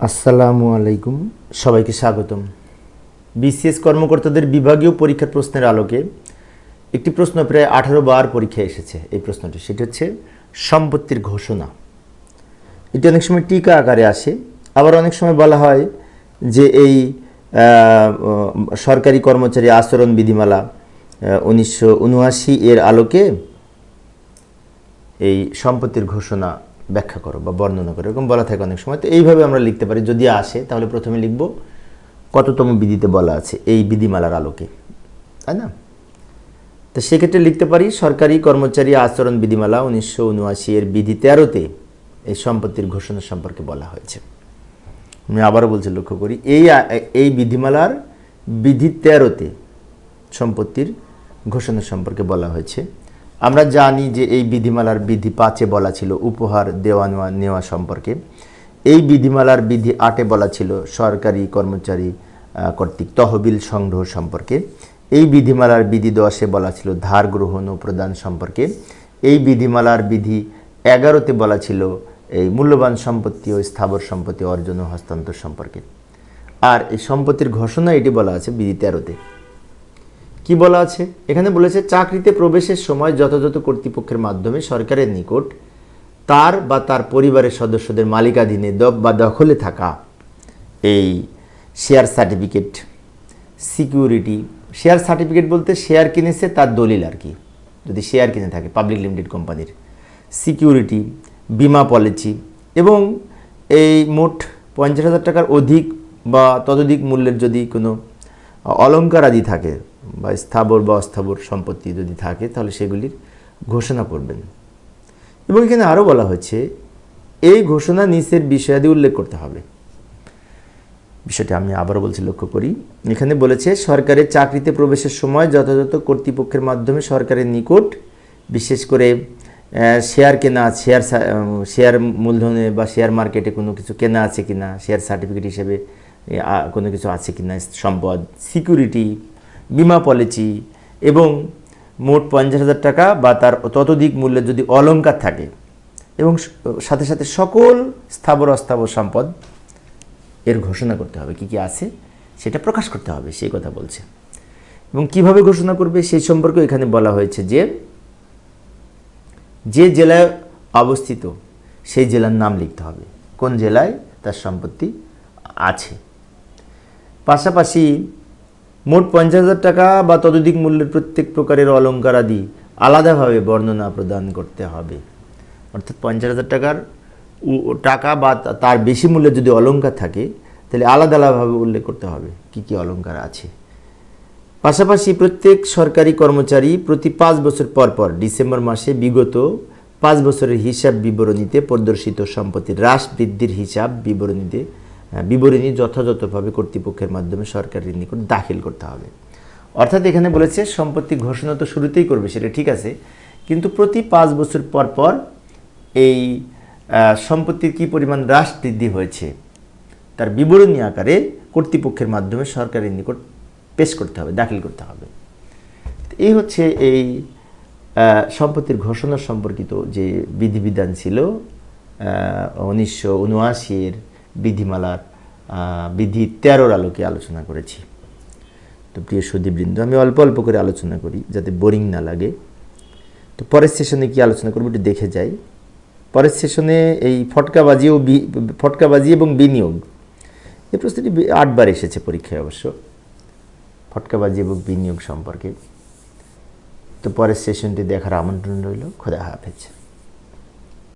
আসসালামু আলাইকুম, সবাইকে স্বাগতম। বিসিএস কর্মকর্তাদের বিভাগীয় পরীক্ষার প্রশ্নের আলোকে একটি প্রশ্ন প্রায় 18 বার পরীক্ষায় এসেছে। এই প্রশ্নটি সেটি হচ্ছে সম্পত্তির ঘোষণা। এটি অনেক সময় টিকা আকারে আসে, আবার অনেক সময় বলা হয় যে এই সরকারি কর্মচারী আচরণ বিধিমালা 1979 এর আলোকে এই সম্পত্তির ঘোষণা ব্যাখ্যা করো বা বর্ণনা করো, এরকম বলা থাকে অনেক সময়। তো এইভাবে আমরা লিখতে পারি। যদি আসে তাহলে প্রথমে লিখব কততম বিধিতে বলা আছে এই বিধিমালার আলোকে, তাই না? তো সেক্ষেত্রে লিখতে পারি সরকারি কর্মচারী আচরণ বিধিমালা 1979 এর বিধি 13-তে এই সম্পত্তির ঘোষণা সম্পর্কে বলা হয়েছে। আমি আবারও বলছি, লক্ষ্য করি, এই বিধিমালার বিধি 13-তে সম্পত্তির ঘোষণা সম্পর্কে বলা হয়েছে। আমরা জানি যে এই বিধিমালার বিধি 5-এ বলা ছিল উপহার দেওয়া নেওয়া সম্পর্কে। এই বিধিমালার বিধি 8-এ বলা ছিল সরকারি কর্মচারী কর্তৃক তহবিল সংগ্রহ সম্পর্কে। এই বিধিমালার বিধি 10-এ বলা ছিল ধার গ্রহণ ও প্রদান সম্পর্কে। এই বিধিমালার বিধি 11-তে বলা ছিল এই মূল্যবান সম্পত্তি ও স্থাবর সম্পত্তি অর্জন ও হস্তান্তর সম্পর্কে। আর এই সম্পত্তির ঘোষণা এটি বলা আছে বিধি 13-তে। কি বলা আছে এখানে? বলেছে চাকরিতে প্রবেশের সময় যথাযথ কর্তৃপক্ষের মাধ্যমে সরকারের নিকট তার বা তার পরিবারের সদস্যদের মালিকাধীনে বা দখলে থাকা এই share certificate, security, share certificate বলতে শেয়ার কিনেছে তার দলিল আর কি, যদি শেয়ার কিনে থাকে পাবলিক লিমিটেড কোম্পানির, সিকিউরিটি, বিমা পলিসি এবং এই মোট 50,000 টাকার অধিক বা ততোধিক মূল্যের যদি কোনো অলংকার আদি থাকে বা স্থাবর বা অস্থাবর সম্পত্তি যদি থাকে তাহলে সেগুলির ঘোষণা করবেন। এবং এখানে আরও বলা হয়েছে এই ঘোষণা নিচের বিষয়াদি উল্লেখ করতে হবে। বিষয়টি আমি আবারও বলছি, লক্ষ্য করি। এখানে বলেছে সরকারের চাকরিতে প্রবেশের সময় যথাযথ কর্তৃপক্ষের মাধ্যমে সরকারের নিকট বিশেষ করে শেয়ার কেনা, শেয়ার মূলধনে বা শেয়ার মার্কেটে কোনো কিছু কেনা আছে কিনা, শেয়ার সার্টিফিকেট হিসেবে কোনো কিছু আছে কিনা, সম্পদ, সিকিউরিটি, বিমা পলিসি এবং মোট 50,000 টাকা বা তার ততোধিক মূল্যের যদি অলংকার থাকে এবং সাথে সাথে সকল স্থাবর অস্থাবর সম্পদ এর ঘোষণা করতে হবে। কি কি আছে সেটা প্রকাশ করতে হবে, সেই কথা বলছে। এবং কিভাবে ঘোষণা করবে সেই সম্পর্কে এখানে বলা হয়েছে যে যে জেলায় অবস্থিত সেই জেলার নাম লিখতে হবে, কোন জেলায় তার সম্পত্তি আছে। পাশাপাশি মোট 50,000 টাকা বা ততোধিক মূল্যের প্রত্যেক প্রকারের অলংকার আদি আলাদাভাবে বর্ণনা প্রদান করতে হবে। অর্থাৎ 50,000 টাকা বা তার বেশি মূল্যের যদি অলংকার থাকে তাহলে আলাদা আলাদাভাবে উল্লেখ করতে হবে কি কি অলংকার আছে। পাশাপাশি প্রত্যেক সরকারি কর্মচারী প্রতি 5 বছর পর পর ডিসেম্বর মাসে বিগত 5 বছরের হিসাব বিবরণীতে প্রদর্শিত সম্পত্তির হ্রাস বৃদ্ধির হিসাব বিবরণী যথাযথভাবে কর্তৃপক্ষের মাধ্যমে সরকারের নিকট দাখিল করতে হবে। অর্থাৎ এখানে বলেছে সম্পত্তি ঘোষণা তো শুরুতেই করবে, সেটা ঠিক আছে, কিন্তু প্রতি 5 বছর পর পর এই সম্পত্তির কী পরিমাণ হ্রাস বৃদ্ধি হয়েছে তার বিবরণী আকারে কর্তৃপক্ষের মাধ্যমে সরকারের নিকট পেশ করতে হবে, দাখিল করতে হবে। এই হচ্ছে এই সম্পত্তির ঘোষণা সম্পর্কিত যে বিধিবিধান ছিল 1979 এর বিধিমালার বিধি 13-র আলোকে আলোচনা করেছি। তো প্রিয় সুধীবৃন্দ, আমি অল্প অল্প করে আলোচনা করি যাতে বোরিং না লাগে। তো পরের সেশনে কি আলোচনা করবো একটু দেখে যাই। পরের সেশনে এই ফটকাবাজি এবং বিনিয়োগ, এই প্রশ্নটি 8 বার এসেছে পরীক্ষায় অবশ্য, ফটকাবাজি এবং বিনিয়োগ সম্পর্কে। তো পরের সেশনটি দেখার আমন্ত্রণ রইল। খোদা হাফেজ।